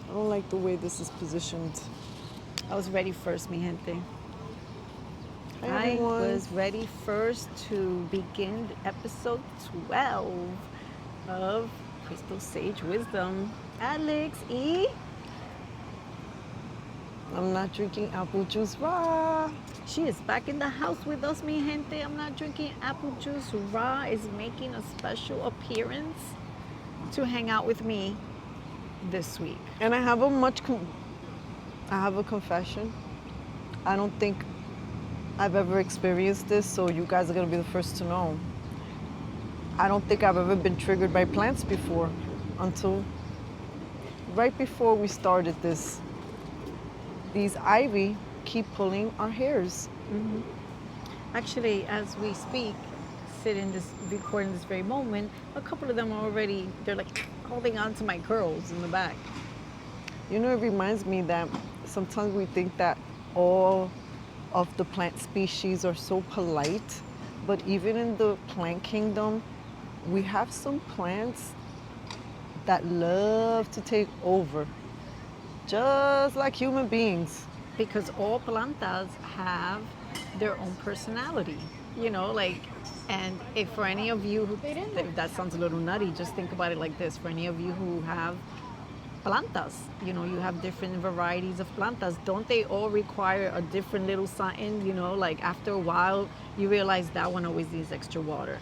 I don't like the way this is positioned. I was ready first, mi gente. Hi, I everyone. was ready first to begin episode 12 of Crystal Sage Wisdom. Alex E. I'm not drinking apple juice raw. She is back in the house with us, mi gente. I'm not drinking apple juice. Ra is making a special appearance to hang out with me this week. And I have a confession. I don't think I've ever experienced this, so you guys are gonna be the first to know. I don't think I've ever been triggered by plants before until right before we started this. These ivy keep pulling our hairs. Actually, as we speak, recording this very moment, a couple of them are already, they're like holding on to my curls in the back. You know, it reminds me that sometimes we think that all of the plant species are so polite, but even in the plant kingdom, we have some plants that love to take over, just like human beings. Because all plantas have their own personality, and if for any of you if that sounds a little nutty, just think about it like this. For any of you who have plantas, you have different varieties of plantas. Don't they all require a different little something? Like after a while, you realize that one always needs extra water.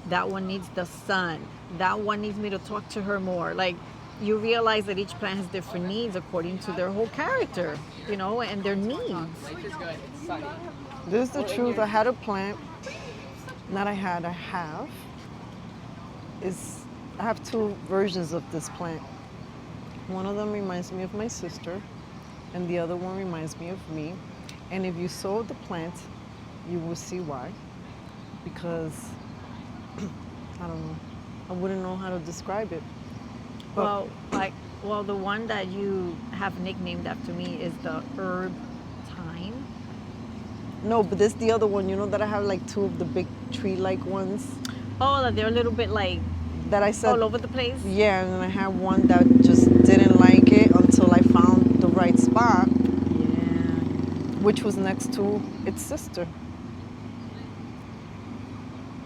That one needs the sun. That one needs me to talk to her more. Like you realize that each plant has different needs according to their whole character, and their needs. This is the truth. I had a plant, not I had, I have. Is I have two versions of this plant. One of them reminds me of my sister, and the other one reminds me of me. And if you saw the plant, you will see why. Because I don't know, I wouldn't know how to describe it. But Well, the one that you have nicknamed after me is the herb thyme. no, but this the other one. You know that I have like two of the big tree-like ones Oh, that they're a little bit like that I said. all over the place. Yeah, and I had one that just didn't like it until I found the right spot, Yeah. which was next to its sister.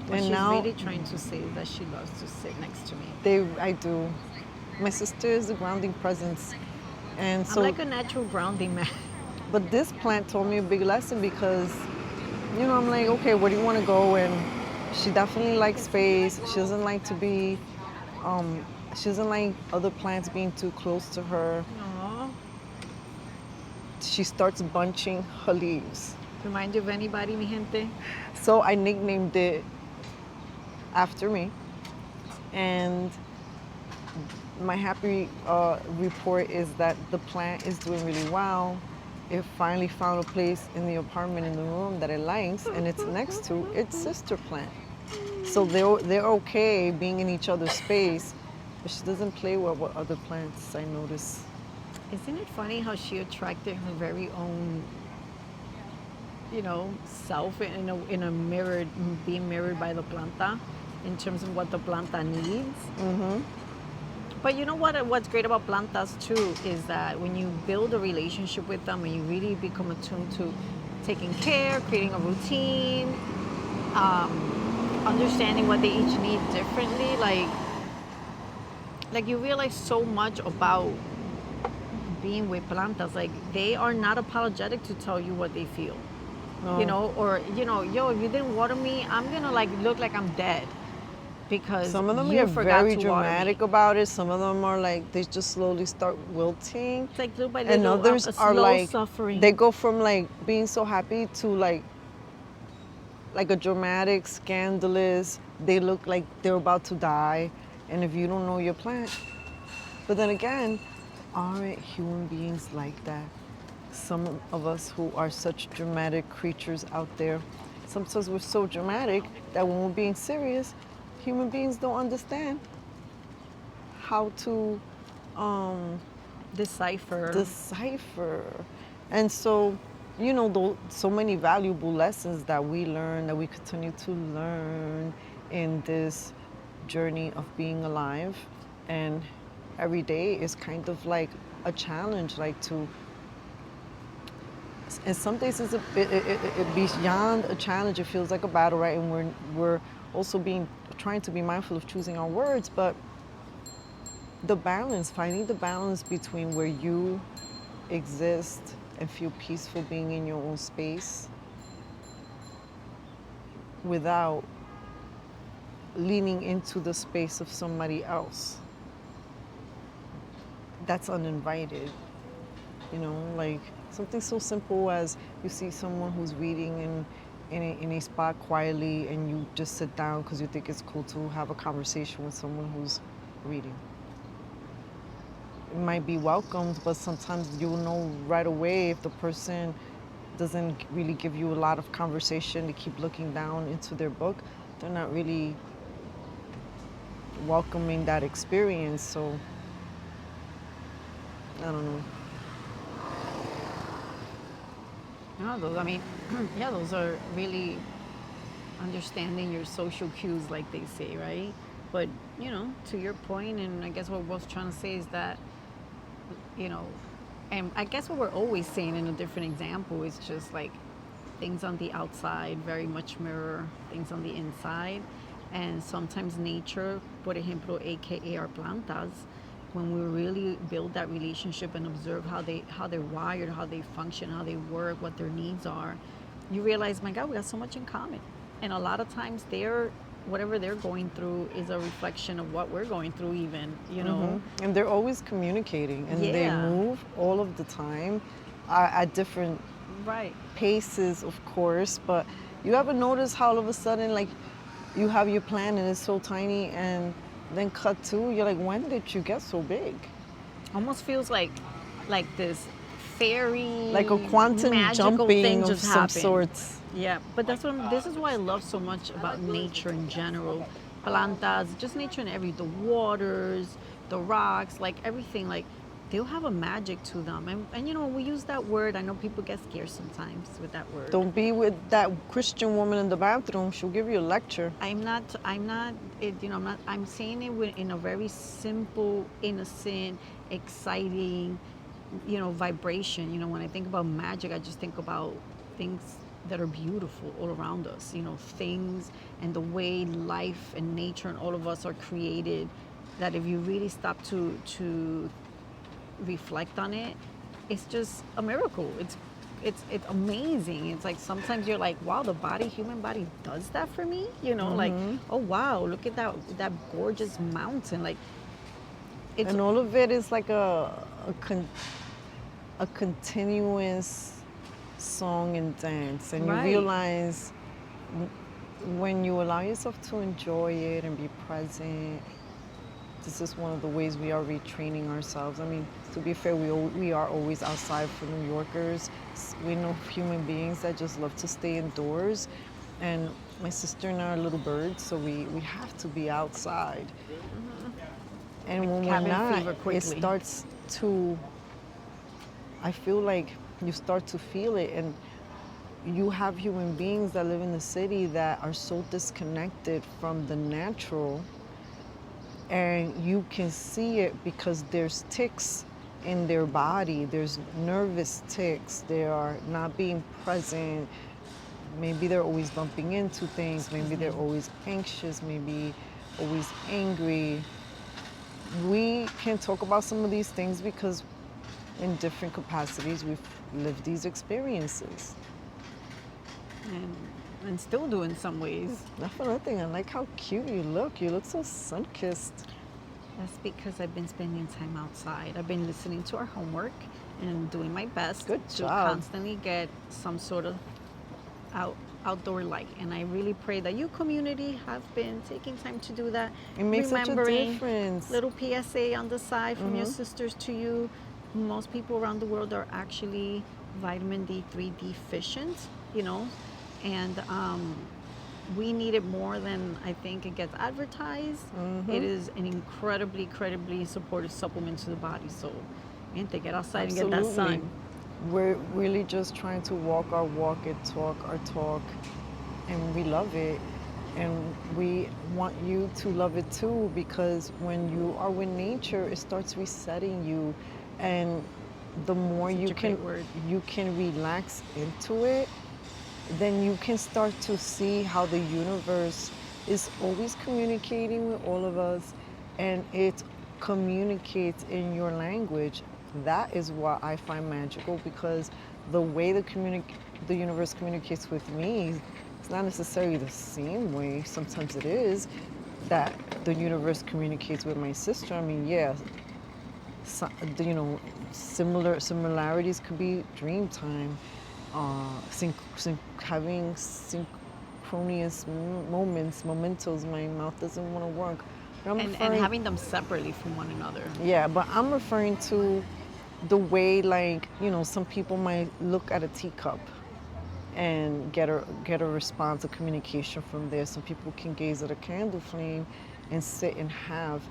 What And she's now really trying to say is that she loves to sit next to me. I do. My sister is a grounding presence, and I'm so. like a natural grounding man. But this plant told me a big lesson because, I'm like, okay, where do you want to go? And she definitely likes space. She doesn't like to be, she doesn't like other plants being too close to her. Aw. She starts bunching her leaves. Remind you of anybody, mi gente? So I nicknamed it after me. And my happy report is that the plant is doing really well. It finally found a place in the apartment in the room that it likes, and it's next to its sister plant. So they're okay being in each other's space, but she doesn't play well with other plants, I notice. Isn't it funny how she attracted her very own, self in a mirrored, being mirrored by the planta, in terms of what the planta needs? But you know what's great about plantas too is that when you build a relationship with them, when you really become attuned to taking care, creating a routine, understanding what they each need differently, like you realize so much about being with plantas. Like they are not apologetic to tell you what they feel. No. Or yo, if you didn't water me, I'm gonna like look like I'm dead because Some of them you get forgot very to water me. dramatic about it. Some of them are like they just slowly start wilting. It's like little by And little, others a are slow like suffering. they go from like being so happy to like a dramatic, scandalous. They look like they're about to die. And if you don't know your plant, but then again, aren't human beings like that? Some of us who are such dramatic creatures out there, sometimes we're so dramatic that when we're being serious, human beings don't understand how to decipher. And so, so many valuable lessons that we learn, that we continue to learn in this journey of being alive. And every day is kind of like a challenge, like to, in some days it's beyond a challenge. It feels like a battle, right? And we're also trying to be mindful of choosing our words, but the balance, finding the balance between where you exist and feel peaceful being in your own space without leaning into the space of somebody else that's uninvited. Like something so simple as you see someone who's reading in a spot quietly, and you just sit down because you think it's cool to have a conversation with someone who's reading. It might be welcomed, but sometimes you'll know right away if the person doesn't really give you a lot of conversation, to keep looking down into their book, they're not really welcoming that experience. So I don't know. I mean, yeah, those are really understanding your social cues, like they say, right? But, to your point, and I guess what we're both trying to say is that, you know, and I guess what we're always saying in a different example is just like things on the outside very much mirror things on the inside. And sometimes nature, por ejemplo, aka our plantas, when we really build that relationship and observe how they're wired, how they function, how they work, what their needs are, you realize, my God, we got so much in common. And a lot of times whatever they're going through is a reflection of what we're going through, even. And they're always communicating, and they Yeah. move all of the time at different Right. paces, of course. But you ever notice how all of a sudden, like, you have your plan and it's so tiny, and then cut to, you're like, when did you get so big? Almost feels like this fairy, Like a quantum magical jumping thing of just some happened. sorts. Yeah, but this is why I love so much about nature in general. Plantas, just nature and the waters, the rocks, like everything, like they'll have a magic to them. And when we use that word, I know people get scared sometimes with that word. Don't be with that Christian woman in the bathroom. She'll give you a lecture. I'm not, I'm saying it in a very simple, innocent, exciting, vibration. When I think about magic, I just think about things that are beautiful all around us, things and the way life and nature and all of us are created, that if you really stop to reflect on it, it's just a miracle. It's amazing. It's like sometimes you're like, wow, the human body does that for me. Like, oh wow, look at that gorgeous mountain. Like, and all of it is like a continuous song and dance, and you Right. realize when you allow yourself to enjoy it and be present. This is one of the ways we are retraining ourselves. I mean, to be fair, we are always outside for New Yorkers. We know human beings that just love to stay indoors. And my sister and I are little birds, so we have to be outside. And when we're Cabin fever not, quickly. it starts to, I feel like you start to feel it. And you have human beings that live in the city that are so disconnected from the natural. And you can see it because there's tics in their body. There's nervous tics. They are not being present. Maybe they're always bumping into things. Maybe they're always anxious. Maybe always angry. We can talk about some of these things because in different capacities we've lived these experiences. And still do in some ways. Not for nothing. I like how cute you look. You look so sun-kissed. That's because I've been spending time outside. I've been listening to our homework and doing my best Good to job. constantly get some sort of outdoor light. And I really pray that you, community, have been taking time to do that. It makes such a Remembering difference. little PSA on the side from your sisters to you. Most people around the world are actually vitamin D3 deficient, and we need it more than I think it gets advertised. It is an incredibly supportive supplement to the body. So, gente, get outside and get that sun. We're really just trying to walk our walk and talk our talk, and we love it. And we want you to love it too, because when you are with nature, it starts resetting you. And the more Such a great word. you can relax into it, then you can start to see how the universe is always communicating with all of us, and it communicates in your language. That is what I find magical, because the way the universe communicates with me, it's not necessarily the same way. Sometimes it is that the universe communicates with my sister. I mean, yeah, so, you know, similarities could be dream time, having synchronous moments, mementos. My mouth doesn't want to work. But I'm And referring, having them separately from one another. yeah, but I'm referring to the way, like, some people might look at a teacup and get a response, a communication from there. Some people can gaze at a candle flame and sit and have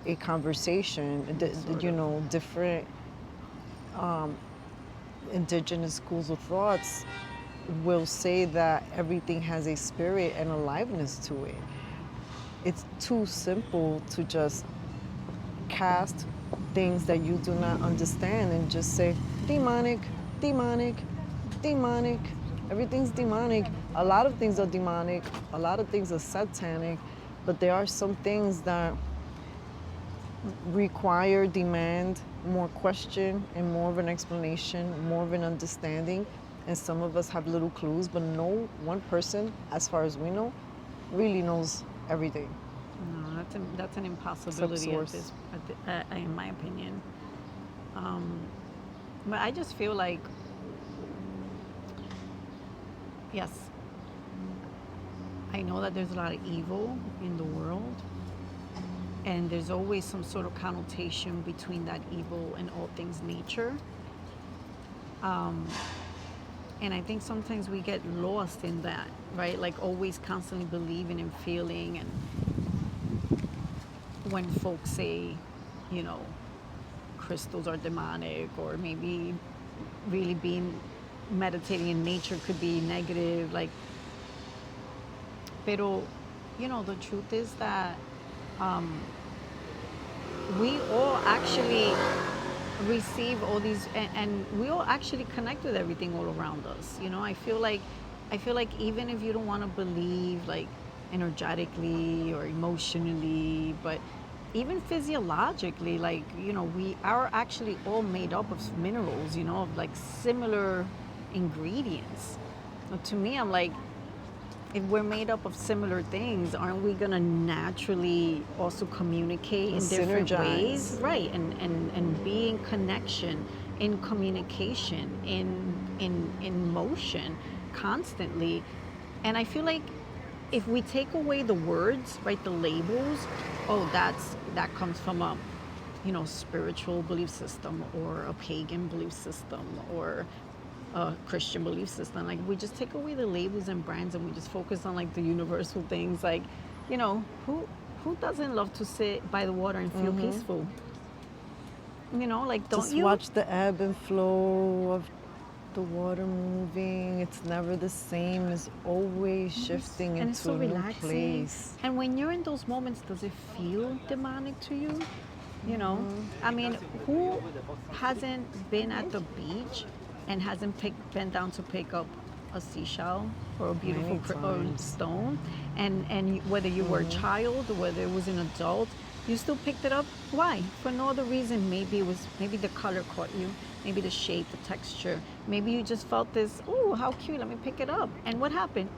a conversation. Sort of. Different indigenous schools of thoughts will say that everything has a spirit and aliveness to it. It's too simple to just cast things that you do not understand and just say demonic, demonic, demonic. Everything's demonic. A lot of things are demonic. A lot of things are satanic. But there are some things that require, demand more question and more of an explanation, more of an understanding. And some of us have little clues, but no one person, as far as we know, really knows everything. No, that's an Except impossibility source. in my opinion. Um, but I just feel like, yes, I know that there's a lot of evil in the world, and there's always some sort of connotation between that evil and all things nature. And I think sometimes we get lost in that, right? Like always constantly believing and feeling. And when folks say, you know, crystals are demonic, or maybe really being meditating in nature could be negative, like, pero, the truth is that we all actually receive all these, and we all actually connect with everything all around us. I feel like even if you don't want to believe, like, energetically or emotionally, but even physiologically, like, we are actually all made up of minerals, of like similar ingredients. To me, I'm like, if we're made up of similar things, aren't we gonna naturally also communicate And in different ways? synergize. Right, and be in connection, in communication, in motion constantly. And I feel like if we take away the words, right, the labels, oh, that comes from a spiritual belief system, or a pagan belief system, or a Christian belief system. Like, we just take away the labels and brands, and we just focus on like the universal things. Like, who doesn't love to sit by the water and feel peaceful? Like, don't Just you? watch the ebb and flow of the water moving. It's never the same. It's always Yes. shifting And it's into so a new relaxing. place. And when you're in those moments, does it feel demonic to you? You know, I mean, who hasn't been at the beach and hasn't been down to pick up a seashell or a beautiful Many or times. stone, and whether you were a child or whether it was an adult, you still picked it up. Why? For no other reason. Maybe the color caught you, maybe the shape, the texture. Maybe you just felt this. Oh, how cute! Let me pick it up. And what happened?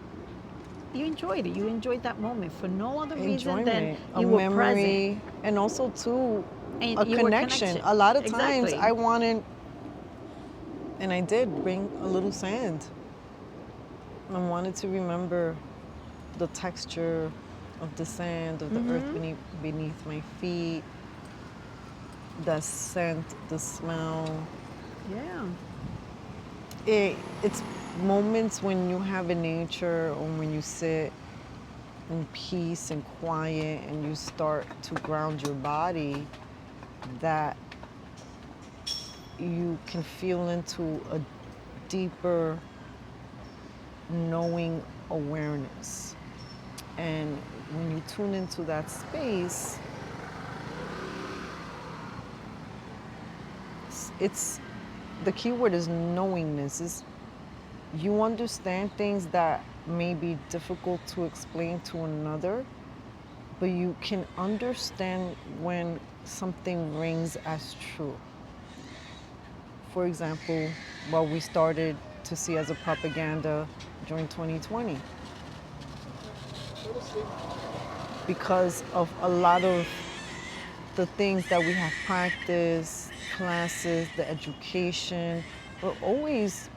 You enjoyed it. You enjoyed that moment for no other reason than Enjoyment, a you were present memory, and also too and a you were connection. connection. A lot of times Exactly. I wanted, and I did bring a little sand. I wanted to remember the texture of the sand, of the earth beneath my feet, the scent, the smell. Yeah. It's moments when you have in nature, or when you sit in peace and quiet and you start to ground your body, that you can feel into a deeper knowing awareness. And when you tune into that space, it's the key word is knowingness. Is you understand things that may be difficult to explain to another, but you can understand when something rings as true. For example, what we started to see as a propaganda during 2020, because of a lot of the things that we have practiced, classes, the education, we're always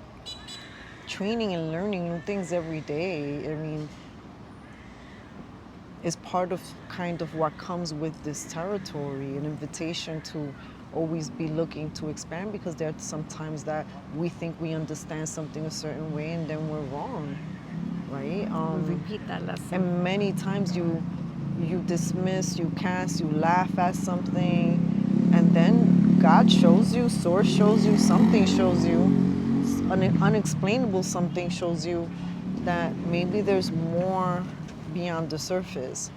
training and learning new things every day. I mean, is part of kind of what comes with this territory, an invitation to always be looking to expand, because there are some times that we think we understand something a certain way and then we're wrong, right? We repeat that lesson. And many times you dismiss, you cast, you laugh at something, and then God shows you, Source shows you, something shows you, an unexplainable something shows you that maybe there's more beyond the surface.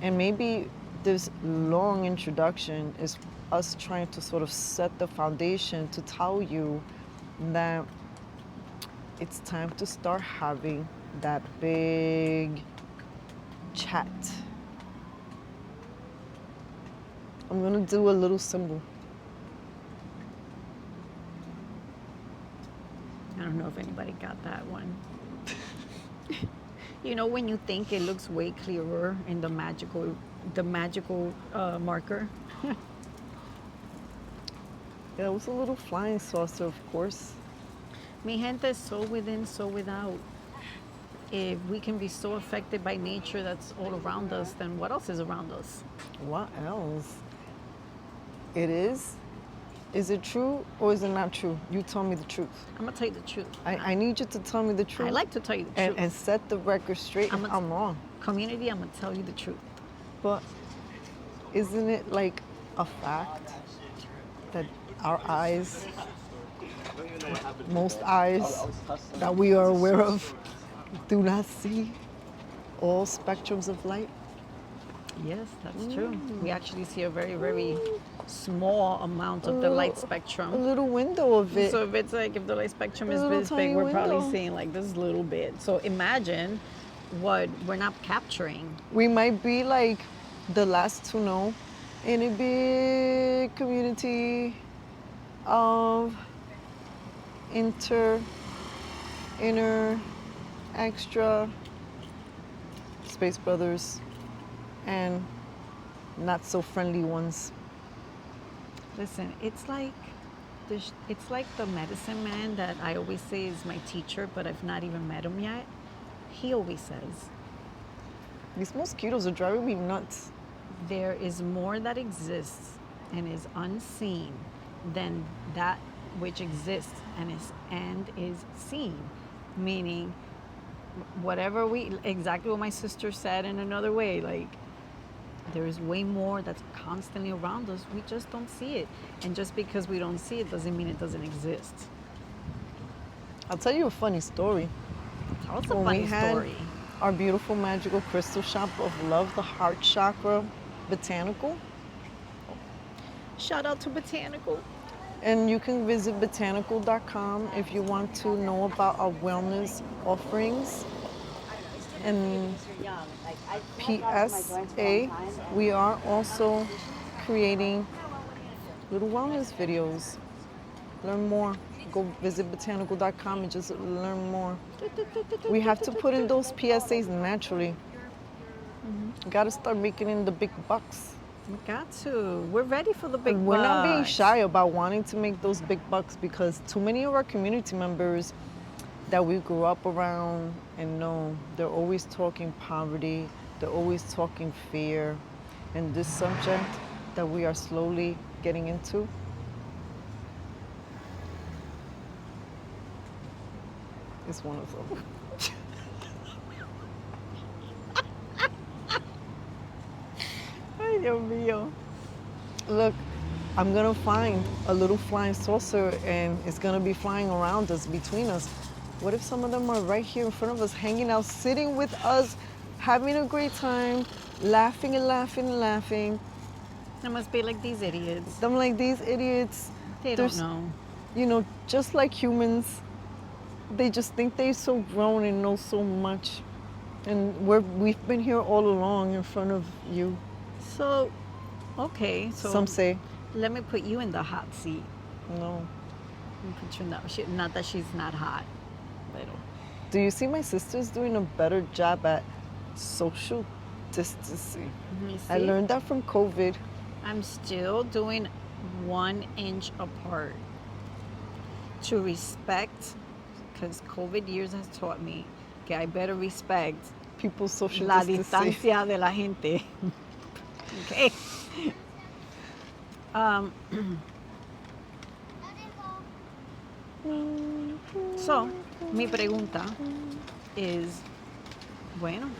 And maybe this long introduction is us trying to sort of set the foundation to tell you that it's time to start having that big chat. I'm gonna do a little symbol. I don't know if anybody got that one. You know, when you think it looks way clearer in the magical marker. Yeah, it was a little flying saucer, of course. Mi gente is so within, so without. If we can be so affected by nature that's all around us, then what else is around us? What else? It is? Is it true or is it not true? You tell me the truth. I'm gonna tell you the truth. I need you to tell me the truth. I like to tell you the truth. And set the record straight if I'm wrong. Community, I'm gonna tell you the truth. But isn't it like a fact that our eyes, most eyes that we are aware of, do not see all spectrums of light? Yes, that's true. We actually see a very, very small amount of the light A spectrum. little window of it. So if it's like, if the light spectrum is little this big, tiny we're probably window. seeing like this little bit. So imagine what we're not capturing. We might be like the last to know in a big community of inner, extra space brothers and not so friendly ones. Listen, it's like the medicine man that I always say is my teacher, but I've not even met him yet. He always says, These mosquitoes are driving me nuts. there is more that exists and is unseen than that which exists and is seen. Meaning, exactly what my sister said in another way, like, there is way more that's constantly around us. We just don't see it. And just because we don't see it doesn't mean it doesn't exist. I'll tell you a funny story. Tell us a When funny we had story. our beautiful magical crystal shop of love, the heart chakra botanical. Shout out to Botanical. And you can visit botanical.com if you want to know about our wellness offerings. And PSA, we are also creating little wellness videos. Learn more. Go visit botanical.com and just learn more. We have to put in those PSAs naturally. Got to start making in the big bucks. We got to. We're ready for the big And we're not being bucks. shy about wanting to make those big bucks, because too many of our community members that we grew up around and know, they're always talking poverty, they're always talking fear. And this subject that we are slowly getting into, is one of them. Ay, Dios mío. Look, I'm gonna find a little flying saucer and it's gonna be flying around us, between us. What if some of them are right here in front of us, hanging out, sitting with us, having a great time, laughing and laughing and laughing. It must be like these idiots. I'm like, these idiots, They they're, don't know. you know, just like humans, they just think they're so grown and know so much. And we've been here all along in front of you, So, okay, so some say. let me put you in the hot seat. No. Let me put you in that. Not that she's not hot, but Do you see my sister's doing a better job at social distancing? you I see? learned that from COVID. I'm still doing 1 inch apart to respect, because COVID years has taught me que I better respect People's social la distancing. distancia de la gente. Okay. So, mi pregunta is, bueno,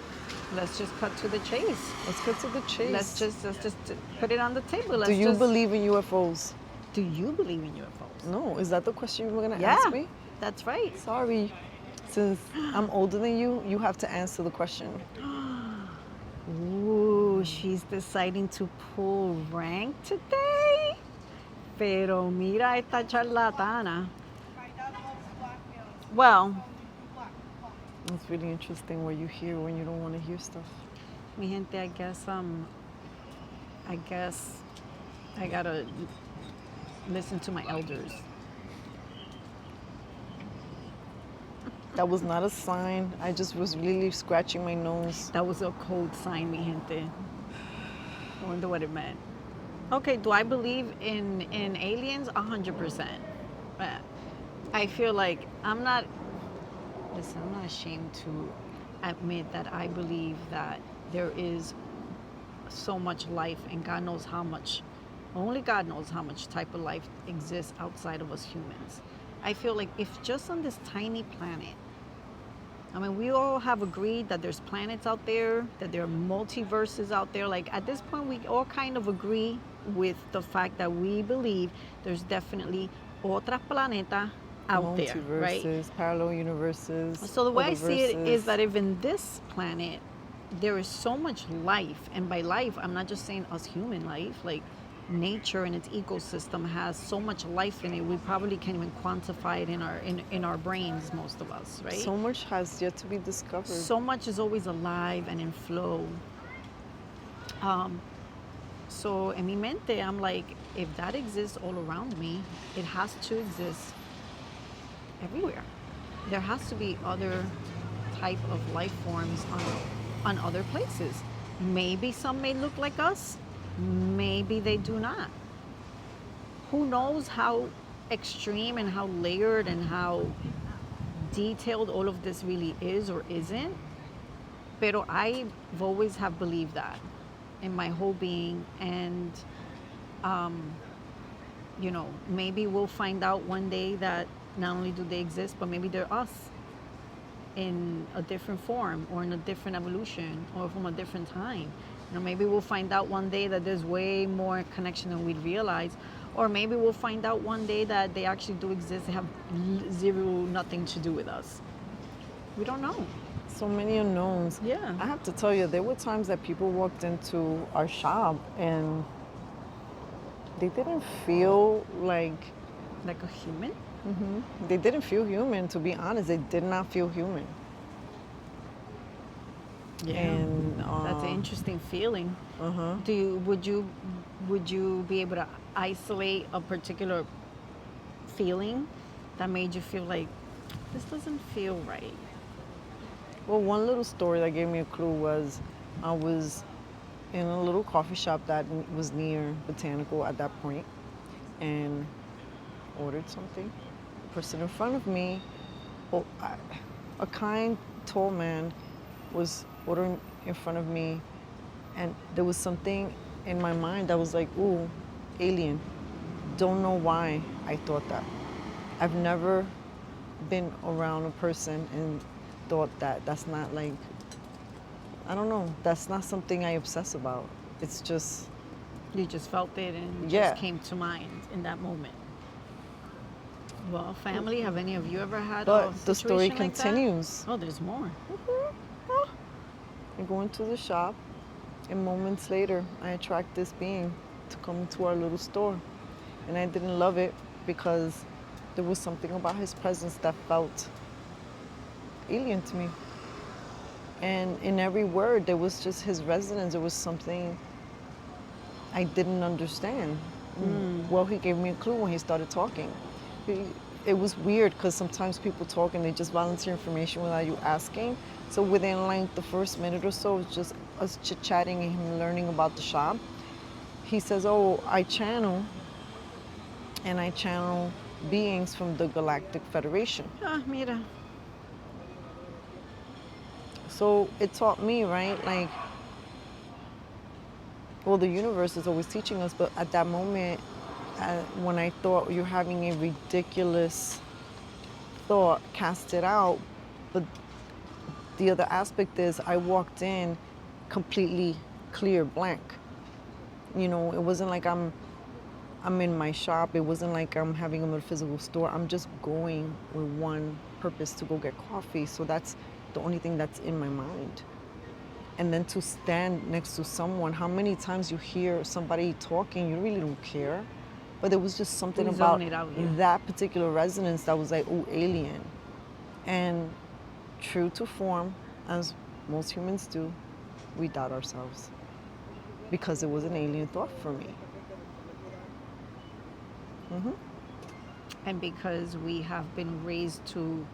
let's just cut to the chase. Let's get to the chase. Let's just put it on the table. Do you believe in UFOs? Do you believe in UFOs? No. Is that the question you were going to Yeah, ask me? that's right. Sorry. Since I'm older than you have to answer the question. Ooh, she's deciding to pull rank today. Pero mira esta charlatana. Well, It's really interesting what you hear when you don't want to hear stuff. mi gente, I guess I gotta listen to my elders. That was not a sign. I just was really scratching my nose. That was a code sign, mi gente. I wonder what it meant. Okay, do I believe in aliens? 100%. I feel like I'm not ashamed to admit that I believe that there is so much life, and God knows how much, only God knows how much type of life exists outside of us humans. I feel like if just on this tiny planet, I mean, we all have agreed that there's planets out there, that there are multiverses out there. Like at this point, we all kind of agree with the fact that we believe there's definitely otras planetas out there, right? Multiverses, parallel universes. So the way I see it otherverses. is that if in this planet there is so much life, and by life I'm not just saying us human life, like nature and its ecosystem has so much life in it, we probably can't even quantify it in our brains, most of us, right? So much has yet to be discovered. So much is always alive and in flow. So in mi mente, I'm like, if that exists all around me, it has to exist everywhere. There has to be other type of life forms on other places. Maybe some may look like us, maybe they do not. Who knows how extreme and how layered and how detailed all of this really is or isn't. Pero I've always have believed that in my whole being, and you know, maybe we'll find out one day that not only do they exist, but maybe they're us in a different form or in a different evolution or from a different time. You know, maybe we'll find out one day that there's way more connection than we'd realize, or maybe we'll find out one day that they actually do exist. They have nothing to do with us. We don't know. So many unknowns. Yeah. I have to tell you, there were times that people walked into our shop and they didn't feel like, Like a human? they didn't feel human, to be honest. They did not feel human. And That's an interesting feeling. Would you be able to isolate a particular feeling that made you feel like this doesn't feel right? Well, one little story that gave me a clue was I was in a little coffee shop that was near Botanical at that point and ordered something. The person in front of me, a kind, tall man, was ordering in front of me, and there was something in my mind that was like, ooh, alien. Don't know why I thought that. I've never been around a person and thought that. That's not like, I don't know, that's not something I obsess about. It's just, You just felt it and it Yeah. just came to mind in that moment. Well, family, have any of you ever had a but the story situation like that? continues. Oh, there's more. I go into the shop, and moments later, I attract this being to come to our little store. And I didn't love it because there was something about his presence that felt alien to me. And in every word, there was just his resonance. There was something I didn't understand. Well, he gave me a clue when he started talking. He, it was weird because sometimes people talk and they just volunteer information without you asking. So within like the first minute or so, it's just us chit-chatting and him learning about the shop. He says, oh, I channel beings from the Galactic Federation. Ah, mira. So it taught me, right? Like, well, the universe is always teaching us, but at that moment, when I thought you're having a ridiculous thought, cast it out. But the other aspect is I walked in completely clear, blank. You know, it wasn't like I'm in my shop. It wasn't like I'm having a metaphysical store. I'm just going with one purpose to go get coffee. So that's the only thing that's in my mind. And then to stand next to someone, how many times you hear somebody talking, you really don't care. But there was just something We about zone it out, yeah. that particular resonance that was like, oh, alien. And true to form, as most humans do, we doubt ourselves because it was an alien thought for me. And because we have been raised to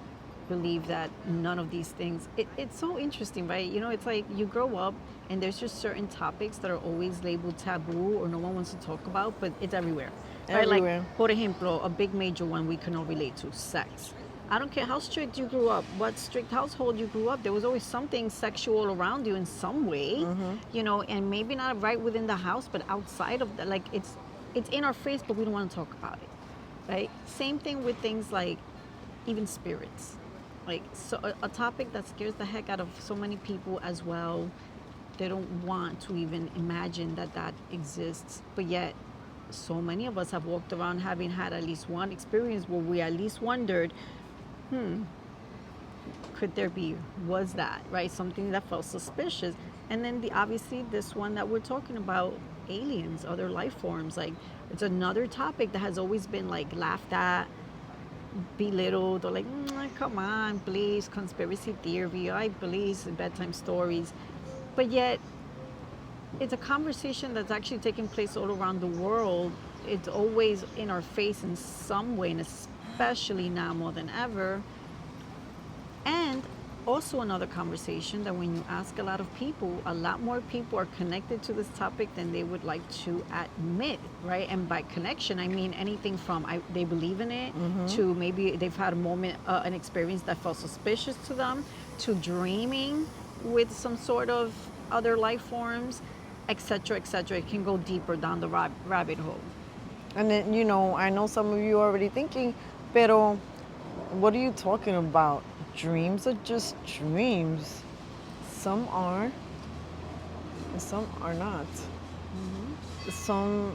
believe that none of these things, it's so interesting, right? You know, it's like you grow up and there's just certain topics that are always labeled taboo or no one wants to talk about, but it's everywhere. Right? Everywhere. Like, por ejemplo, a big major one we can all relate to, sex. I don't care how strict you grew up, what strict household you grew up, there was always something sexual around you in some way, you know, and maybe not right within the house, but outside of that, like it's in our face, but we don't want to talk about it, right? Same thing with things like even spirits, like so a topic that scares the heck out of so many people as well. They don't want to even imagine that that exists, but yet so many of us have walked around having had at least one experience where we at least wondered, could there be, was that, right, something that felt suspicious. And then the obviously this one that we're talking about, aliens, other life forms, like it's another topic that has always been like laughed at, belittled, or like, come on, please, conspiracy theory, I believe in bedtime stories. But yet it's a conversation that's actually taking place all around the world. It's always in our face in some way, and especially now more than ever. And also another conversation that when you ask a lot of people, a lot more people are connected to this topic than they would like to admit, right? And by connection, I mean anything from they believe in it, to maybe they've had a moment, an experience that felt suspicious to them, to dreaming with some sort of other life forms, etc., etc. It can go deeper down the rabbit hole. And then, you know, I know some of you are already thinking, pero what are you talking about? Dreams are just dreams. Some are, and some are not. Some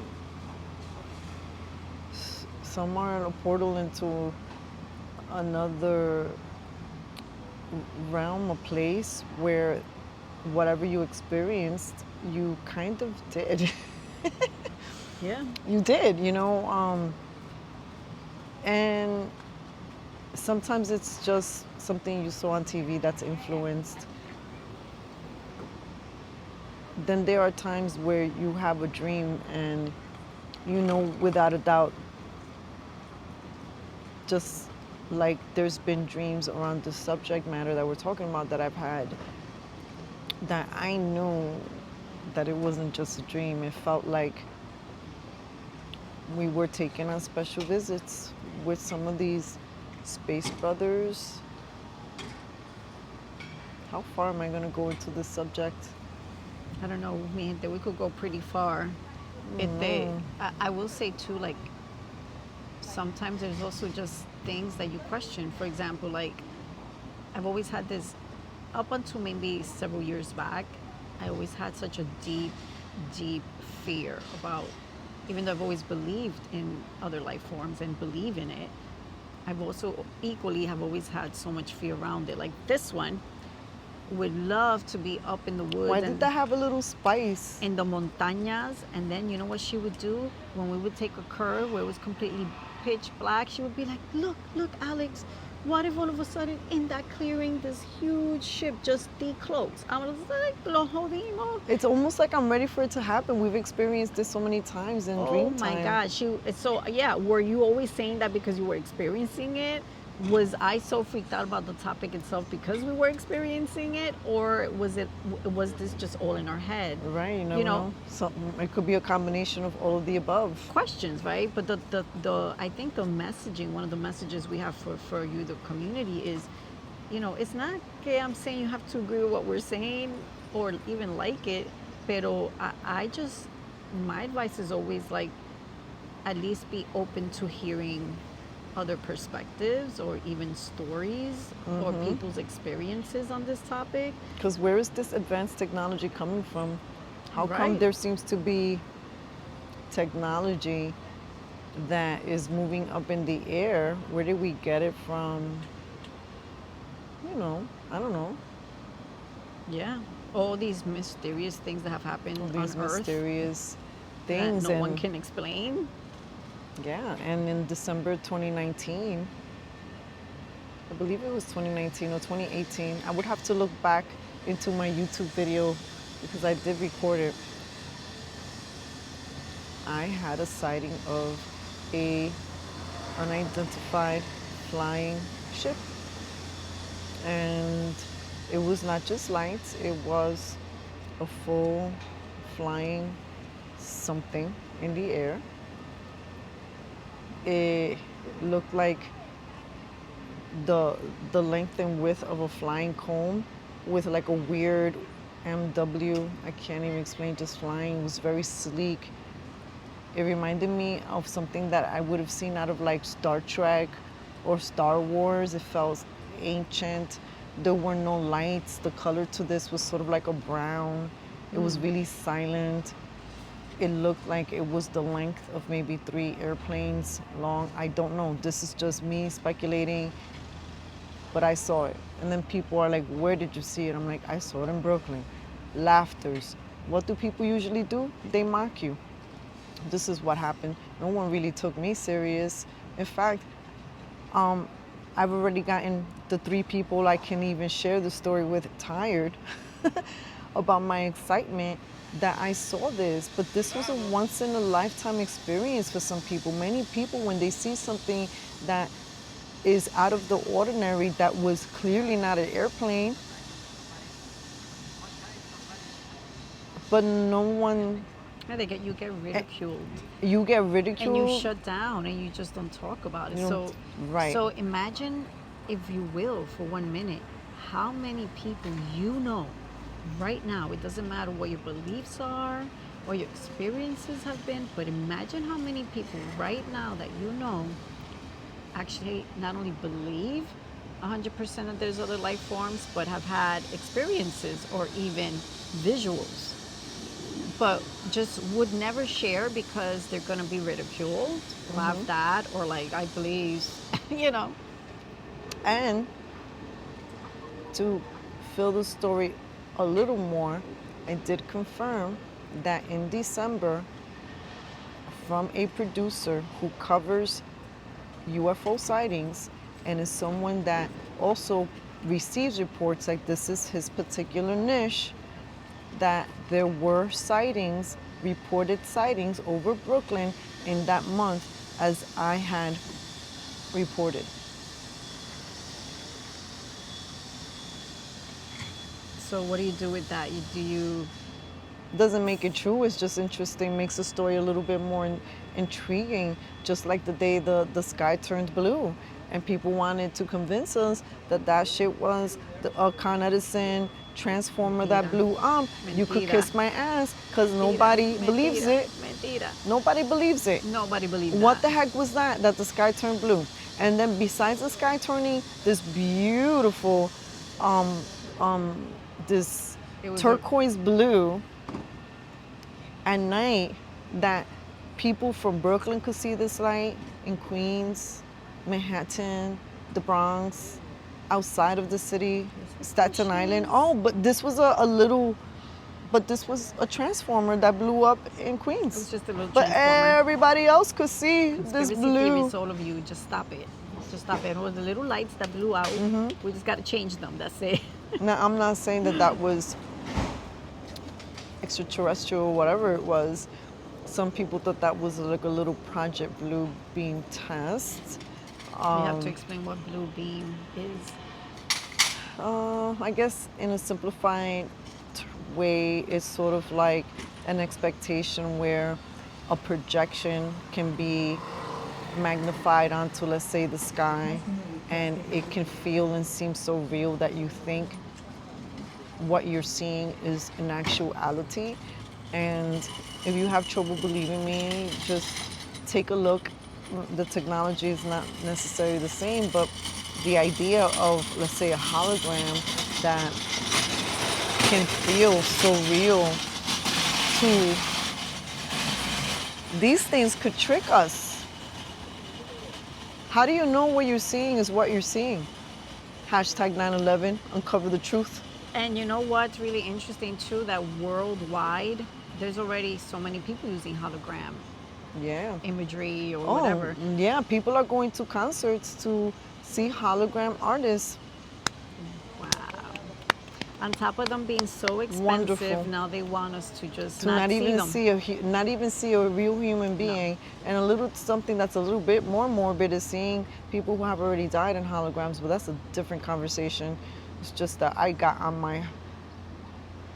are a portal into another realm, a place where whatever you experienced, you kind of did. Yeah. You did, you know. And sometimes it's just something you saw on TV that's influenced. Then there are times where you have a dream and you know without a doubt, just like there's been dreams around the subject matter that we're talking about that I've had, that I knew that it wasn't just a dream. It felt like we were taking on special visits with some of these space brothers. How far am I going to go into this subject? I don't know, me, that we could go pretty far. I will say too, like sometimes there's also just things that you question. For example, like I've always had this, up until maybe several years back, I always had such a deep, deep fear about, even though I've always believed in other life forms and believe in it, I've also equally have always had so much fear around it. Like this one, would love to be up in the woods. Why did that have a little spice? In the montañas, and then you know what she would do when we would take a curve where it was completely pitch black? She would be like, look, Alex, what if all of a sudden in that clearing this huge ship just decloaks? I was like, lo jodimos. It's almost like I'm ready for it to happen. We've experienced this so many times in dream Oh my time. gosh. So yeah, were you always saying that because you were experiencing it? Was I so freaked out about the topic itself because we were experiencing it, or was this just all in our head? Right, you never know. Something, it could be a combination of all of the above. Questions, right? But the I think the messaging, one of the messages we have for you, the community, is, it's not que I'm saying you have to agree with what we're saying or even like it, pero I just, my advice is always like, at least be open to hearing other perspectives or even stories or people's experiences on this topic. Because where is this advanced technology coming from? How come Right. there seems to be technology that is moving up in the air? Where did we get it from? I don't know. Yeah. All these mysterious things that have happened All on these Earth mysterious that things. no and one can explain. yeah, and in December 2019, I believe it was 2019 or 2018, I would have to look back into my YouTube video because I did record it. I had a sighting of a unidentified flying ship. And it was not just lights, it was a full flying something in the air. It looked like the length and width of a flying comb with like a weird MW. I can't even explain, just flying. It was very sleek. It reminded me of something that I would have seen out of like Star Trek or Star Wars. It felt ancient. There were no lights. The color to this was sort of like a brown. It was really silent. It looked like it was the length of maybe 3 airplanes long. I don't know. This is just me speculating, but I saw it. And then people are like, where did you see it? I'm like, I saw it in Brooklyn. Laughters. What do people usually do? They mock you. This is what happened. No one really took me serious. In fact, I've already gotten the 3 people I can even share the story with tired about my excitement that I saw this. But this was a once in a lifetime experience for some people. Many people, when they see something that is out of the ordinary, that was clearly not an airplane, but no one, Yeah, you get ridiculed. you get And ridiculed. you shut down and you just don't talk about it. You don't- right. So imagine, if you will, for 1 minute, how many people you know right now. It doesn't matter what your beliefs are or your experiences have been, but imagine how many people right now that you know actually not only believe 100% that there's other life forms, but have had experiences or even visuals, but just would never share because they're going to be ridiculed, laughed at, or like, I believe, you know. And to fill the story a little more, I did confirm that in December, from a producer who covers UFO sightings and is someone that also receives reports, like this is his particular niche, that there were sightings, reported sightings over Brooklyn in that month as I had reported. So what do you do with that? Do you Doesn't make it true, it's just interesting, makes the story a little bit more intriguing, just like the day the sky turned blue and people wanted to convince us that that shit was a Con Edison transformer that Mentira. blew up. You could Mentira. kiss my ass because nobody believes Mentira. it. Mentira. Nobody believes it. Nobody believes that. What the heck was that the sky turned blue? And then besides the sky turning this beautiful, this It was turquoise blue at night, that people from Brooklyn could see this light, in Queens, Manhattan, the Bronx, outside of the city, This is Staten Island. Fishes. Oh, but this was a little, but this was a transformer that blew up in It Queens. was just a little But transformer. everybody else could see this Conspiracy blue. theories, all of you, just stop it. Just stop it. It was the little lights that blew out. We just got to change them. That's it. Now, I'm not saying that that was extraterrestrial or whatever it was. Some people thought that was like a little Project Blue beam test. We have to explain what blue beam is. I guess in a simplified way, it's sort of like an expectation where a projection can be magnified onto, let's say, the sky, and it can feel and seem so real that you think what you're seeing is an actuality. And if you have trouble believing me, just take a look. The technology is not necessarily the same, but the idea of, let's say, a hologram that can feel so real to these things could trick us. How do you know what you're seeing is what you're seeing? Hashtag 9/11, uncover the truth. And you know what's really interesting too? That worldwide, there's already so many people using hologram Yeah. imagery or Oh, whatever. yeah. People are going to concerts to see hologram artists. Wow. On top of them being so expensive, Wonderful. now they want us to just To not, not see even them. not even see a real human being. And a little something that's a little bit more morbid is seeing people who have already died in holograms, but that's a different conversation. It's just that I got on my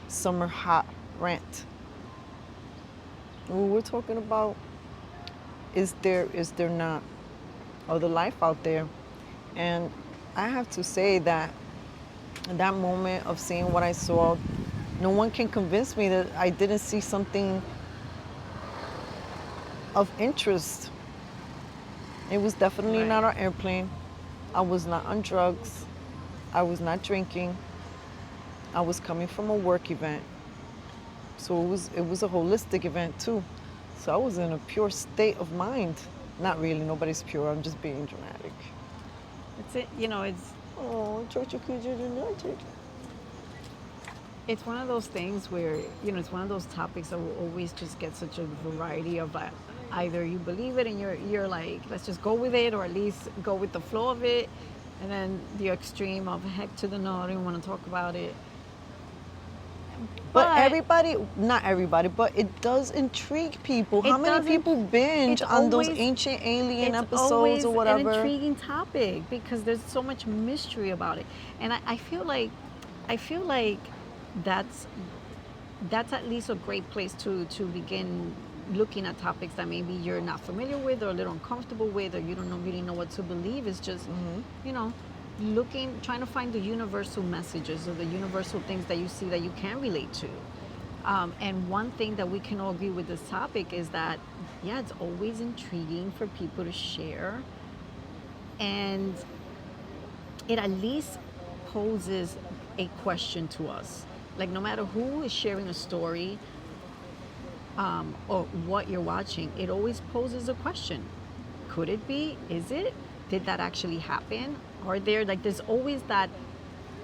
summer hot rant. What we're talking about is there not other life out there? And I have to say that in that moment of seeing what I saw, no one can convince me that I didn't see something of interest. It was definitely Right. not an airplane. I was not on drugs. I was not drinking. I was coming from a work event. So it was a holistic event too. So I was in a pure state of mind. Not really, nobody's pure. I'm just being dramatic. It's it. You know, Oh, Georgia Kids United. it's one of those things where, you know, it's one of those topics that will always just get such a variety of either you believe it and you're like, let's just go with it, or at least go with the flow of it, and then the extreme of heck to the no, I don't want to talk about it. But everybody, not everybody, but it does intrigue people. How It many doesn't- people binge it's on those always- ancient alien it's episodes always or whatever? an intriguing topic because there's so much mystery about it, and I feel like that's at least a great place to begin looking at topics that maybe you're not familiar with or a little uncomfortable with, or you don't really know what to believe. Is just you know, trying to find the universal messages or the universal things that you see that you can relate to. And one thing that we can all agree with this topic is that, yeah, it's always intriguing for people to share, and it at least poses a question to us. Like, no matter who is sharing a story or what you're watching, it always poses a question. Could it be? Is it? Did that actually happen? Are there, like, there's always that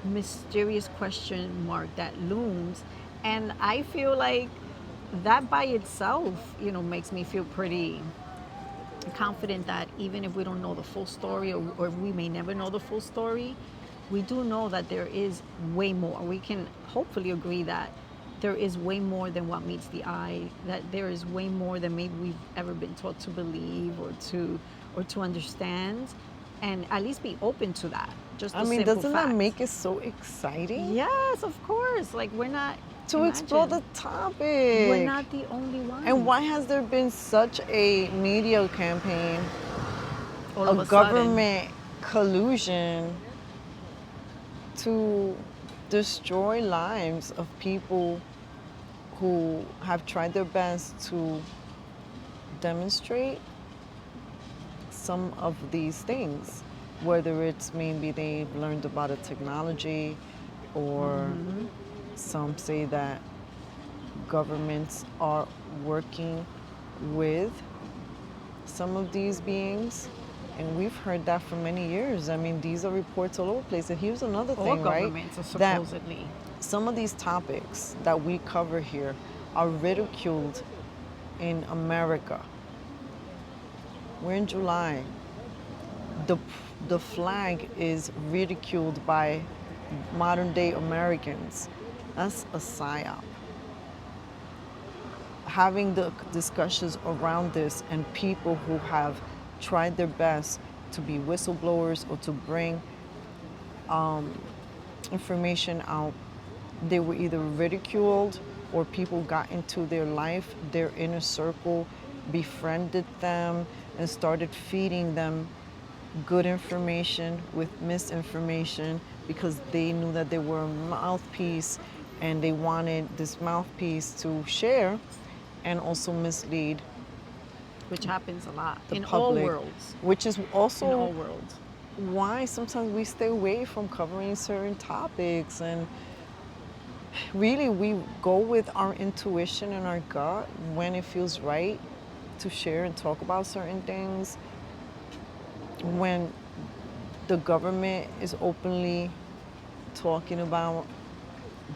mysterious question mark that looms. And I feel like that by itself, you know, makes me feel pretty confident that even if we don't know the full story, or we may never know the full story, we do know that there is way more. We can hopefully agree that there is way more than what meets the eye, that there is way more than maybe we've ever been taught to believe or to understand, and at least be open to that. Just I a mean, simple doesn't fact. that make it so exciting? Yes, of course. Like, we're not To explore the imagine, topic. we're not the only ones. And why has there been such a media campaign, all of a a sudden? government collusion to destroy lives of people who have tried their best to demonstrate some of these things, whether it's maybe they've learned about a technology, or some say that governments are working with some of these beings And we've heard that for many years. I mean, these are reports all over the place. And here's another All thing, right? governments are That supposedly. some of these topics that we cover here are ridiculed in America. We're in July. The, the flag is ridiculed by modern day Americans. That's a psyop. Having the discussions around this and people who have tried their best to be whistleblowers or to bring information out, they were either ridiculed or people got into their life, their inner circle, befriended them, and started feeding them good information with misinformation because they knew that they were a mouthpiece and they wanted this mouthpiece to share and also mislead Which happens a lot the in all public, worlds. which is In all also worlds. why sometimes we stay away from covering certain topics. And really we go with our intuition and our gut when it feels right to share and talk about certain things. When the government is openly talking about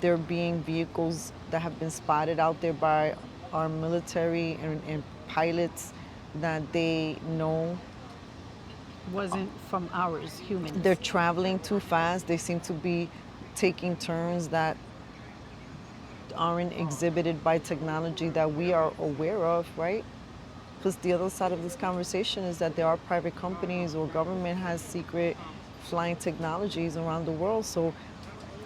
there being vehicles that have been spotted out there by our military and pilots that they know Wasn't from ours, humans. they're traveling too fast, they seem to be taking turns that aren't exhibited by technology that we are aware of, right? Because the other side of this conversation is that there are private companies or government has secret flying technologies around the world. So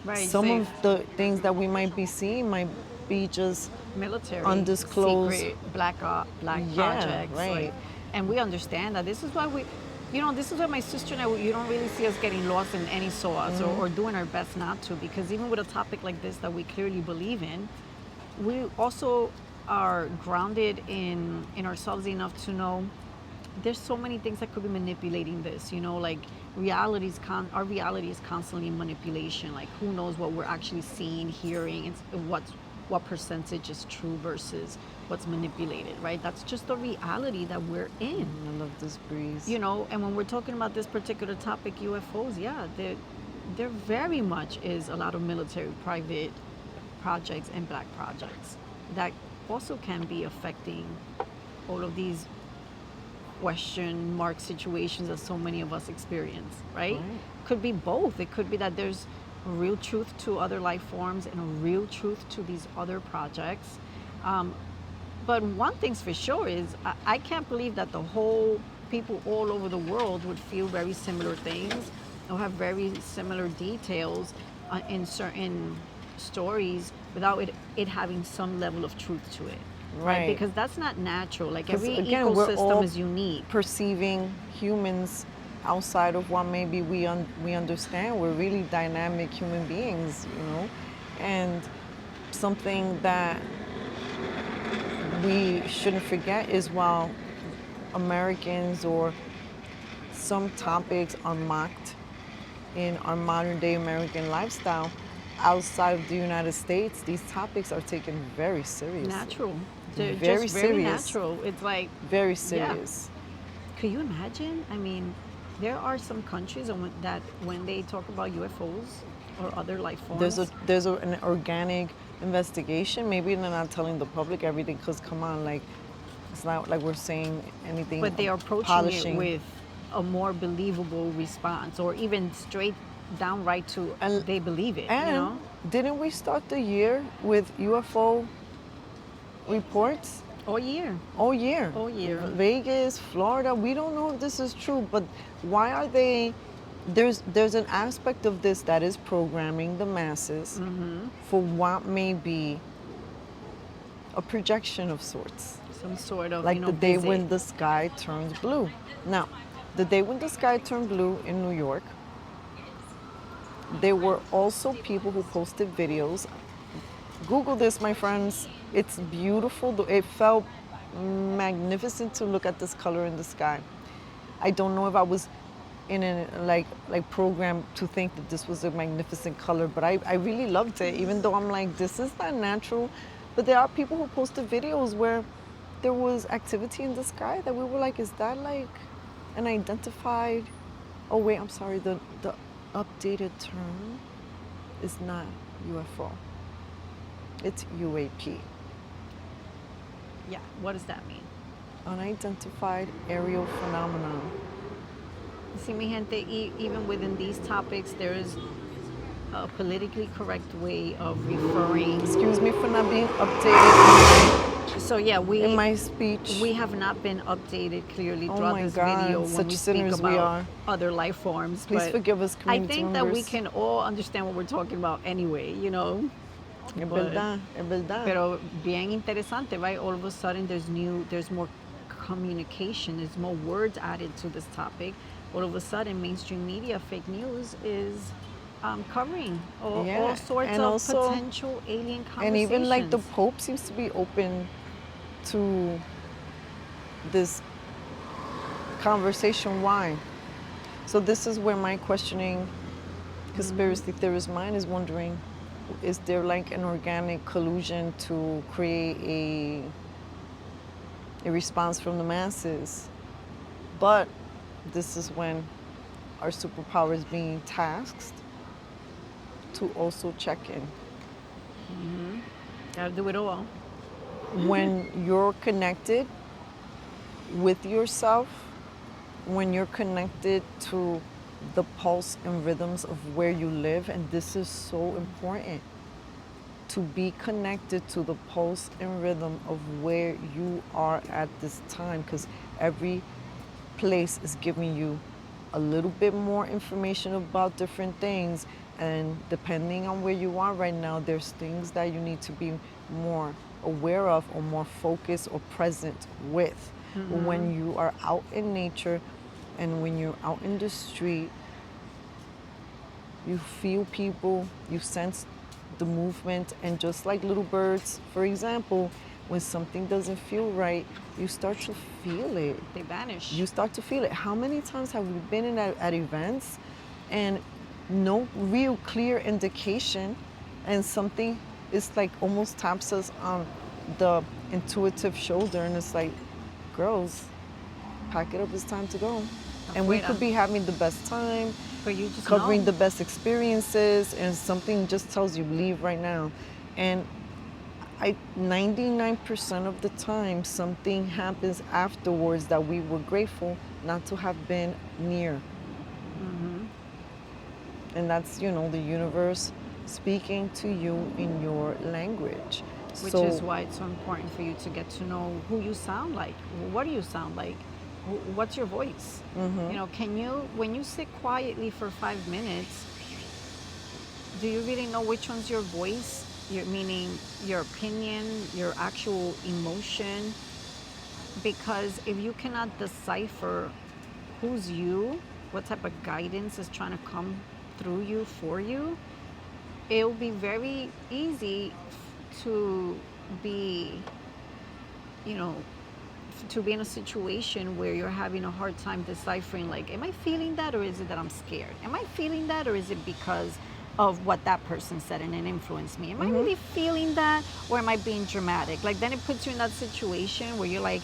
Right. some so of the things that we might be seeing might be just military, undisclosed. secret, black Yeah, projects. right. And we understand that. This is why this is why my sister and I, you don't really see us getting lost in any sauce or doing our best not to, because even with a topic like this that we clearly believe in, we also are grounded in ourselves enough to know there's so many things that could be manipulating this, like our reality is constantly in manipulation. Like, who knows what we're actually seeing, hearing, and what percentage is true versus what's manipulated, right? That's just the reality that we're in. I love this breeze. And when we're talking about this particular topic, UFOs, yeah, there very much is a lot of military private projects and black projects that also can be affecting all of these question mark situations that so many of us experience, right? Could be both. It could be that there's real truth to other life forms and a real truth to these other projects. But one thing's for sure is I can't believe that the whole people all over the world would feel very similar things or have very similar details in certain stories without it having some level of truth to it. Right. Because that's not natural. Like, every Again, we're all ecosystem is unique. perceiving humans outside of what maybe we understand. We're really dynamic human beings, and something that we shouldn't forget is while Americans or some topics are mocked in our modern day American lifestyle, outside of the United States, these topics are taken very seriously. Natural. They're Very just very serious. natural. It's like, Very serious. could you imagine? I mean, there are some countries that when they talk about UFOs or other life forms, There's an organic investigation. Maybe they're not telling the public everything because, come on, like, it's not like we're saying anything. but they are approaching polishing. it with a more believable response, or even straight downright to they believe it. And didn't we start the year with UFO reports? All year. All year. All year. Vegas, Florida. We don't know if this is true, but why are they? There's an aspect of this that is programming the masses for what may be a projection of sorts. Some sort of, Like the day visit. when the sky turns blue. Now, the day when the sky turned blue in New York, there were also people who posted videos. Google this, my friends. It's beautiful. It felt magnificent to look at this color in the sky. I don't know if I was in a like programmed to think that this was a magnificent color, but I really loved it, even though I'm like, this is not natural. But there are people who posted videos where there was activity in the sky that we were like, is that like an identified, oh wait, I'm sorry, the updated term is not UFO. It's UAP, Yeah. What does that mean? unidentified aerial phenomenon. See, mi gente, even within these topics, there is a politically correct way of referring. Excuse me for not being updated So yeah, in my speech. we have not been updated clearly Oh throughout my this God, video when such we speak sinners we about are. other life forms. Please but forgive us, I community think that we members. can all understand what we're talking about anyway, you know. Es But verdad, es verdad. pero bien interesante, right? All of a sudden, there's more communication, there's more words added to this topic. All of a sudden, mainstream media, fake news is covering all sorts and of also, potential alien and conversations. even like the Pope seems to be open to this conversation. Why? So this is where my questioning conspiracy theorist mind is wondering, is there like an organic collusion to create a response from the masses? But this is when our superpower is being tasked to also check in. Gotta do it all. When you're connected with yourself, when you're connected to the pulse and rhythms of where you live, and this is so important, to be connected to the pulse and rhythm of where you are at this time, because every place is giving you a little bit more information about different things, and depending on where you are right now, there's things that you need to be more aware of or more focused or present with. When you are out in nature and when you're out in the street, you feel people, you sense the movement, and just like little birds, for example, when something doesn't feel right, you start to feel it. They vanish. You start to feel it. How many times have we been at events and no real clear indication, and something is like almost taps us on the intuitive shoulder, and it's like, girls, pack it up, it's time to go. And we could be having the best time, but you just covering know. the best experiences, and something just tells you leave right now. And 99% of the time, something happens afterwards that we were grateful not to have been near. And that's, you know, the universe speaking to you in your language. Which is why it's so important for you to get to know who you sound like. What do you sound like? What's your voice? You know, when you sit quietly for 5 minutes, do you really know which one's your voice? Meaning your opinion, your actual emotion? Because if you cannot decipher who's you, what type of guidance is trying to come through you for you, it'll be very easy to be, you know, to be in a situation where you're having a hard time deciphering, like, am I feeling that, or is it that I'm scared? Am I feeling that, or is it because of what that person said and it influenced me? Am I really feeling that, or am I being dramatic? Like, then it puts you in that situation where you're like,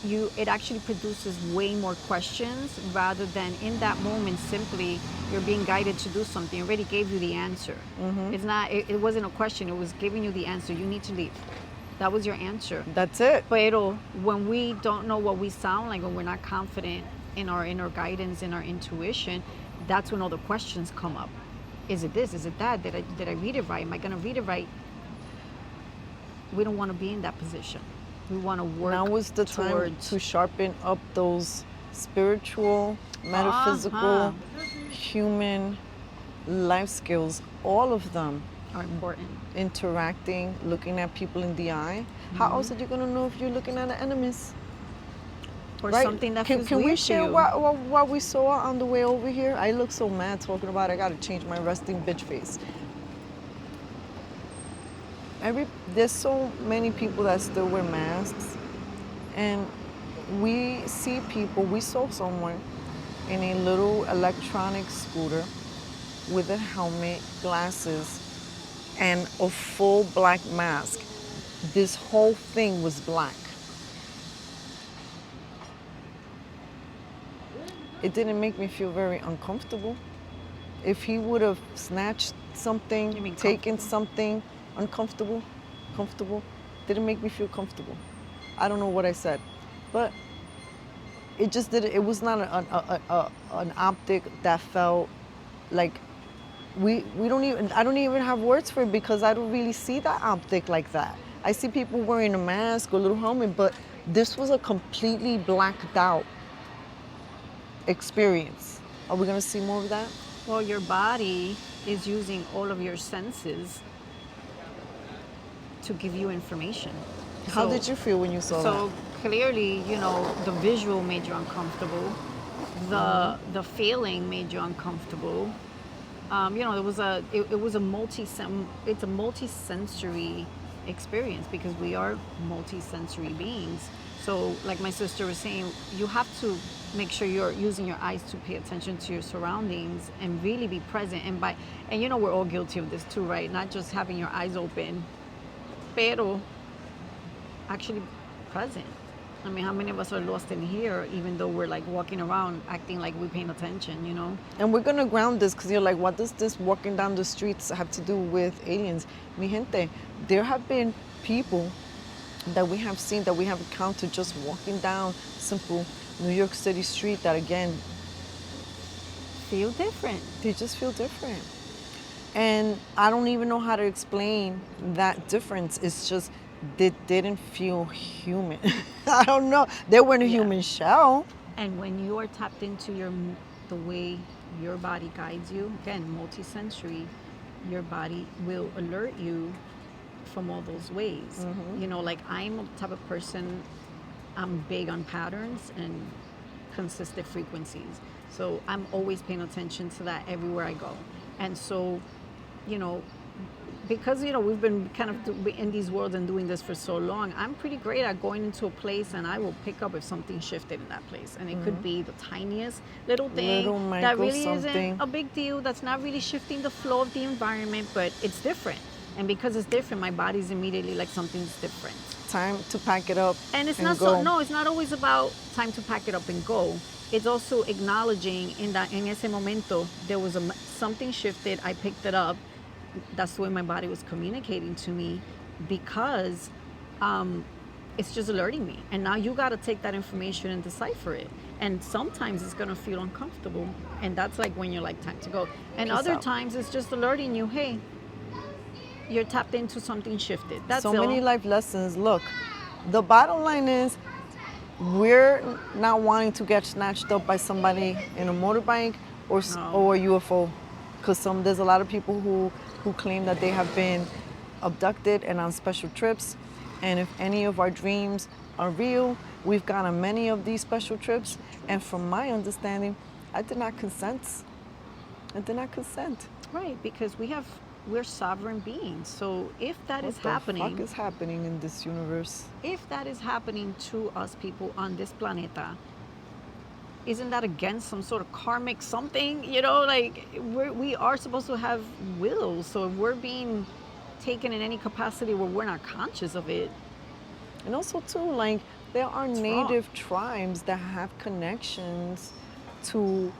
it actually produces way more questions rather than in that moment simply you're being guided to do something. It already gave you the answer. It's not, it wasn't a question, it was giving you the answer. You need to leave. That was your answer. That's it. But when we don't know what we sound like, when we're not confident in our inner guidance, in our intuition, that's when all the questions come up. Is it this? Is it that? Did I read it right? Am I going to read it right? We don't want to be in that position. We want to work. Now is the time to sharpen up those spiritual, metaphysical, human life skills. All of them are important. Interacting, looking at people in the eye. How else are you going to know if you're looking at enemies? Or something that feels Can we weird share to you? what we saw on the way over here? I look so mad talking about it. I got to change my resting bitch face. There's so many people that still wear masks, and we saw someone in a little electronic scooter with a helmet, glasses, and a full black mask. This whole thing was black. it didn't make me feel very uncomfortable. If he would have snatched You something, mean taken comfortable? something uncomfortable, comfortable, didn't make me feel comfortable. I don't know what I said, but it just didn't. It was not an optic that felt like we don't even. I don't even have words for it because I don't really see that optic like that. I see people wearing a mask or a little helmet, but this was a completely blacked out experience. Are we gonna see more of that? Well, your body is using all of your senses to give you information. How So- did you feel when you saw So clearly, the visual made you uncomfortable. The feeling made you uncomfortable. It was it's a multi-sensory experience because we are multi-sensory beings. So like my sister was saying, you have to make sure you're using your eyes to pay attention to your surroundings and really be present. And we're all guilty of this too, right? Not just having your eyes open, pero actually present. I mean, how many of us are lost in here, even though we're like walking around acting like we're paying attention, that? And we're gonna ground this because you're like, what does this walking down the streets have to do with aliens? Mi gente, there have been people that we have seen, that we have encountered just walking down simple New York City street that again, Feel different. they just feel different. And I don't even know how to explain that difference. It's just they didn't feel human. I don't know. They were in a Yeah. human shell. And when you are tapped into the way your body guides you, again, multisensory, your body will alert you from all those ways. Like I'm a type of person, I'm big on patterns and consistent frequencies. So I'm always paying attention to that everywhere I go. And so, because we've been kind of in these worlds and doing this for so long, I'm pretty great at going into a place and I will pick up if something shifted in that place. And it could be the tiniest little thing Little that micro really something. isn't a big deal, that's not really shifting the flow of the environment, but it's different. And because it's different, my body's immediately like something's different. Time to pack it up And it's and not go. no, it's not always about time to pack it up and go. It's also acknowledging in ese momento there was something shifted, I picked it up. That's the way my body was communicating to me because it's just alerting me. And now you got to take that information and decipher it. And sometimes it's going to feel uncomfortable. And that's like when you're like, time to go. And Peace other out. times it's just alerting you, hey, you're tapped into something shifted. That's So all. many life lessons. Look, the bottom line is we're not wanting to get snatched up by somebody in a motorbike or No. or a UFO, because there's a lot of people who claim that they have been abducted and on special trips. And if any of our dreams are real, we've gone on many of these special trips. And from my understanding, I did not consent. I did not consent. Right, because we're sovereign beings. So if that is What the happening, fuck is happening in this universe? if that is happening to us people on this planeta, isn't that against some sort of karmic something? Like we are supposed to have will. So if we're being taken in any capacity where we're not conscious of it, And also too, like there are wrong. native tribes that have connections to,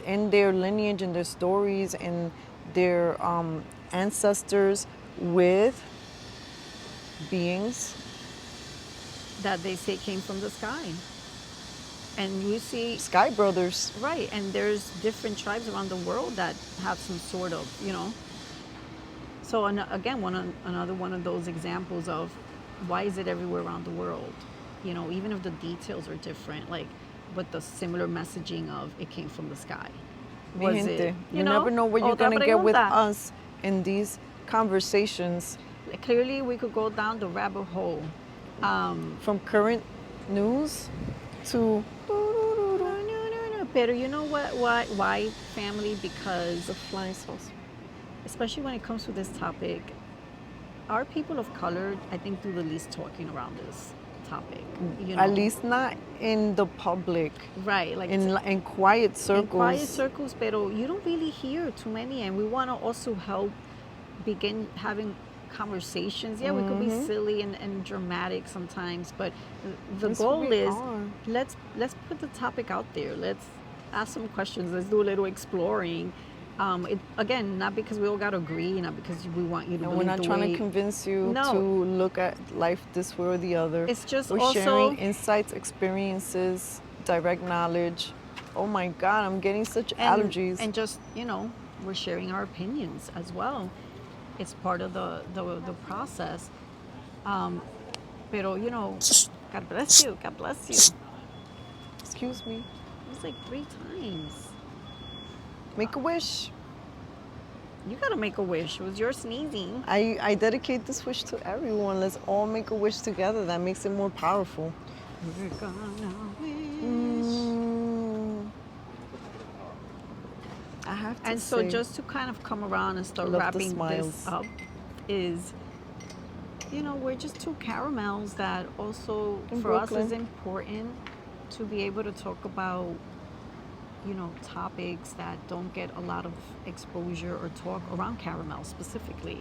in their lineage and their stories and their ancestors with beings. that they say came from the sky. And you see, Sky Brothers. right, and there's different tribes around the world that have some sort of, So again, another one of those examples of why is it everywhere around the world? Even if the details are different, but the similar messaging of it came from the sky. Mi Was gente, it, you never know what you're Otra gonna get with pregunta. us in these conversations. Clearly, we could go down the rabbit hole. From current news to No. Pero you know what? Why family? Because the flying saucer. especially when it comes to this topic, our people of color, I think, do the least talking around this topic. At least not in the public. right, like In quiet circles. in quiet circles, pero you don't really hear too many, and we want to also help begin having conversations. Yeah, we could be silly and dramatic sometimes, but the Yes, goal we is are. let's put the topic out there. Let's ask some questions. Let's do a little exploring. Again, not because we all got to agree, not because we want you to And believe we're not the trying way. to convince you to No, look at life this way or the other. it's just We're also sharing insights, experiences, direct knowledge. Oh my God, I'm getting such allergies. and just we're sharing our opinions as well. It's part of the process. Pero God bless you. God bless you. Excuse me. It was like 3 times. Make a wish. You gotta make a wish. It was your sneezing. I dedicate this wish to everyone. Let's all make a wish together. That makes it more powerful. We're gonna wish. I have to And so say, just to kind of come around and start Love the wrapping this smiles. up is, we're just two caramels that also In for us Brooklyn. is important to be able to talk about, topics that don't get a lot of exposure or talk around caramel specifically,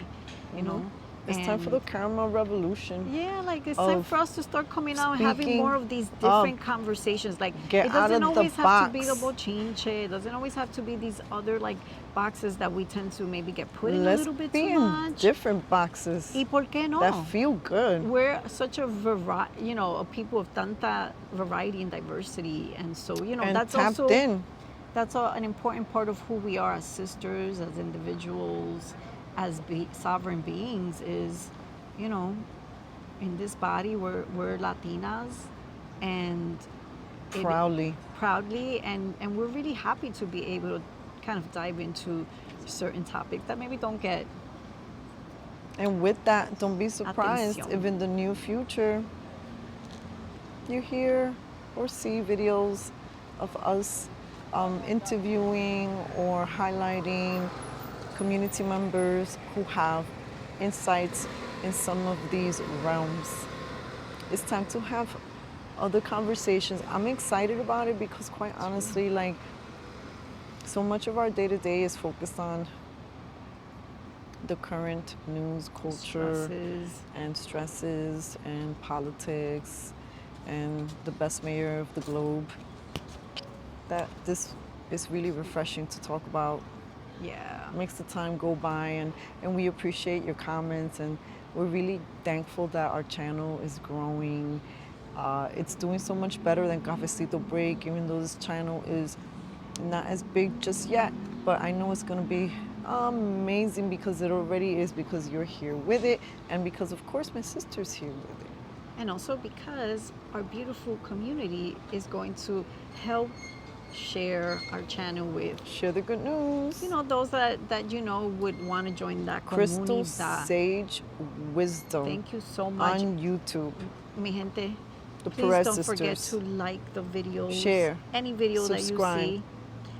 you know. It's time for the And caramel revolution. yeah, like it's time of for us to start coming out and having speaking more of these up. different conversations. Like Get it out doesn't of the always have to be the box. bochinche. It doesn't always have to be these other like boxes that we tend to maybe get put in a Let's little bit be too in much. different boxes Y por qué no? that feel good. We're such a a people of tanta variety and diversity, and so And that's tapped also in. that's an important part of who we are as sisters, as individuals, as sovereign beings. Is in this body we're Latinas, and Proudly. and we're really happy to be able to kind of dive into certain topics that maybe don't get And with that, don't be surprised atención. if in the near future you hear or see videos of us interviewing or highlighting community members who have insights in some of these realms. It's time to have other conversations. I'm excited about it because quite honestly, like so much of our day-to-day is focused on the current news, culture, and stresses and politics and the best mayor of the globe. That this is really refreshing to talk about. Yeah. Makes the time go by, and we appreciate your comments, and we're really thankful that our channel is growing. It's doing so much better than Cafecito Break, even though this channel is not as big just yet, but I know it's gonna be amazing because it already is, because you're here with it, and because of course my sister's here with it. And also because our beautiful community is going to help share our channel with Share the good news. those that would want to join that Crystal Comunidad. Sage Wisdom. Thank you so much, on YouTube. mi gente. The Please Perez don't sisters. forget to like the videos, Share, any video subscribe. that you see.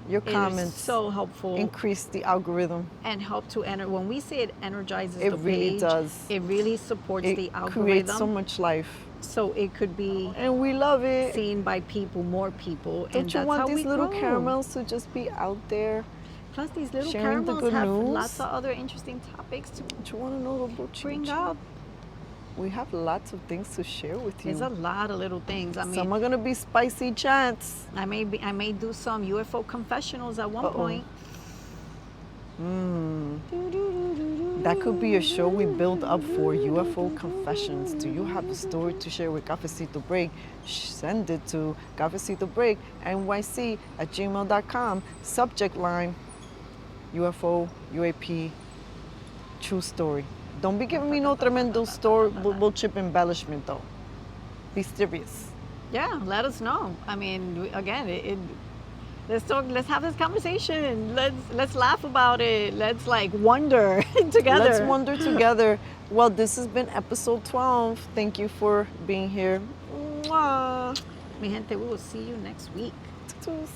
Your It is comments so helpful increase the algorithm. and help to enter. When we say it energizes It the really page, does. it really supports It the creates so algorithm, much life, so it could be and we love it. seen by more people. Don't And you that's want how these we little grow. caramels to just be out there? Plus, these little sharing the caramels good have news? lots of other interesting topics to Don't you want to know about bring up. We have lots of things to share with you. There's a lot of little things. I mean, Some are gonna be spicy chats. I may do some UFO confessionals at one Uh-oh. point. That could be a show we build up for, UFO confessions. Do you have a story to share with Cafecito Break? Send it to cafecitobreaknyc@gmail.com. Subject line, UFO, UAP, true story. Don't be giving me no tremendo story, bullshit embellishment though. Be serious. Yeah, let us know. I mean, again, let's talk. Let's have this conversation. Let's laugh about it. Let's like wonder together. Let's wonder together. Well, this has been episode 12. Thank you for being here. Mwah. Mi gente, we will see you next week. Toodles.